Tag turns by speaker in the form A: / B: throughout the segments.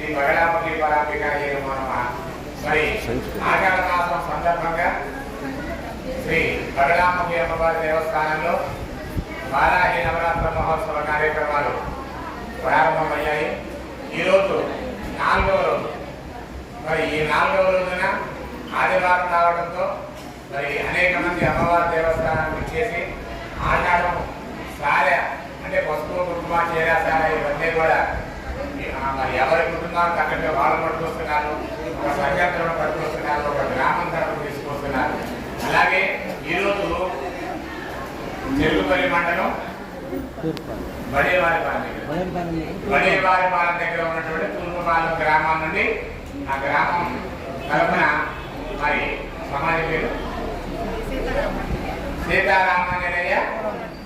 A: శ్రీ బగడాముఖి పరాంబికాయ నమో నమః. మరి ఆషాఢ మాసం సందర్భంగా శ్రీ బగడాముఖి అమ్మవారి దేవస్థానంలో వారాహి నవరాత్ర మహోత్సవ కార్యక్రమాలు ప్రారంభమయ్యాయి. ఈరోజు 4వ రోజు. మరి ఈ 4వ రోజున ఆదివారం రావడంతో మరి అనేక మంది అమ్మవారి దేవస్థానానికి వచ్చేసి ఆషాఢం సారె అంటే పసుపు కుంకుమ చీర సారె ఇవన్నీ కూడా మరి ఎవరి కుటుంబానికి తగ్గట్టుగా వాళ్ళు పట్టుకొస్తున్నారు, ఒక సంఘటన పట్టుకొస్తున్నారు, ఒక గ్రామం తరపు తీసుకొస్తున్నారు. అలాగే ఈరోజు చెరుకుపల్లి మండలం బడేవారిపాలెం దగ్గర ఉన్నటువంటి తూర్పుపాలెం గ్రామం నుండి ఆ గ్రామం తరఫున మరి సమాధి పేరు సీతారామాంజనేయ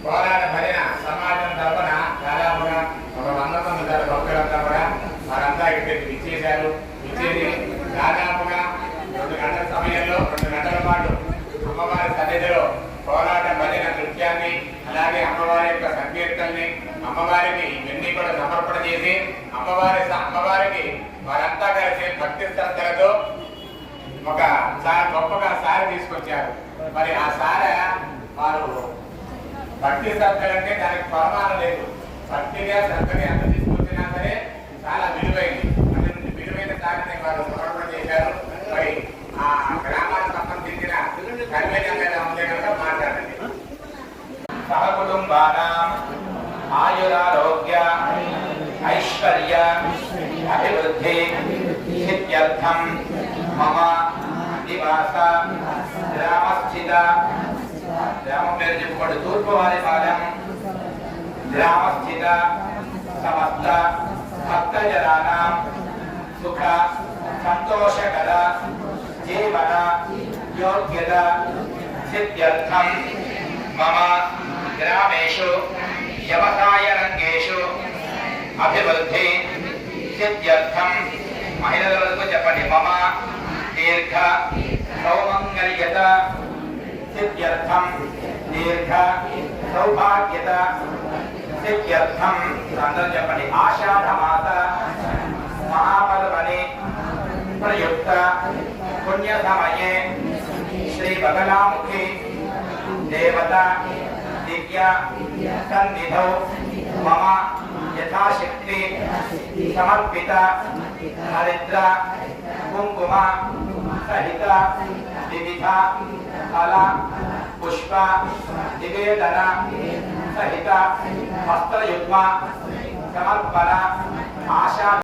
A: పోరాట భజన సమాజం తరఫున దాదాపుగా ఒక 100 మంది భక్తులంతా కూడా వారంతా ఇక్కడికి ఇచ్చేశారు. ఇచ్చేది దాదాపుగా 2 గంటల సమయంలో 2 గంటల పాటు అమ్మవారి సన్నిధిలో పోరాట భజన నృత్యాన్ని అలాగే అమ్మవారి యొక్క సంకీర్తనని అమ్మవారికి ఇవన్నీ కూడా సమర్పణ చేసి అమ్మవారికి వారంతా కలిసి భక్తి శ్రద్ధలతో ఒక చాలా గొప్పగా సారి తీసుకొచ్చారు. మరి ఆ సారె వారు భక్తి శ్రద్ధలంటే దానికి కొలమానం లేదు. భక్తిగా శ్రద్ధగా ఎంత తీసుకొచ్చినా సరే చాలా విలువైంది. అటువంటి విలువైన సారిని వారు సమర్పణ చేశారు. మరి ఆ గ్రామానికి సంబంధించిన కన్వీనర్ ఉంటే కనుక మాట్లాడండి. సహకుటుంబానాం ఆయురారోగ్య ఐశ్వర్య అభివృద్ధి సిద్ధ్యర్థం మమ నివాస గ్రామస్థిత గ్రామం పేరు చెప్పుకోండి తూర్పువారిపాలెం గ్రామస్థిత సమస్త భక్తజనానాం సుఖ సంతోషకర జీవన యోగ్యత సిద్ధ్యర్థం మమ గ్రామేషు వ్యవసాయ రంగేషు అభివృద్ధి సిద్ధ్యర్థం మహిళల వరకు చెప్పండి మమ దీర్ఘ సౌమంగళ్యత సిద్ధ్యర్థం దీర్ఘ సౌభాగ్యత సిద్ధ్యర్థం అందరూ చెప్పండి ఆషాఢ మాస మహాపర్వణి ప్రయుక్త పుణ్య సమయే శ్రీ బగలాముఖి దేవత దివ్య సన్నిధౌ మమ యథాశక్తి సమర్పిత హరిద్ర కుంకుమ సహిత వివిధ ఫల పుష్ప నివేదన సహిత వస్త్రయుగ్మ సమర్పణ ఆశా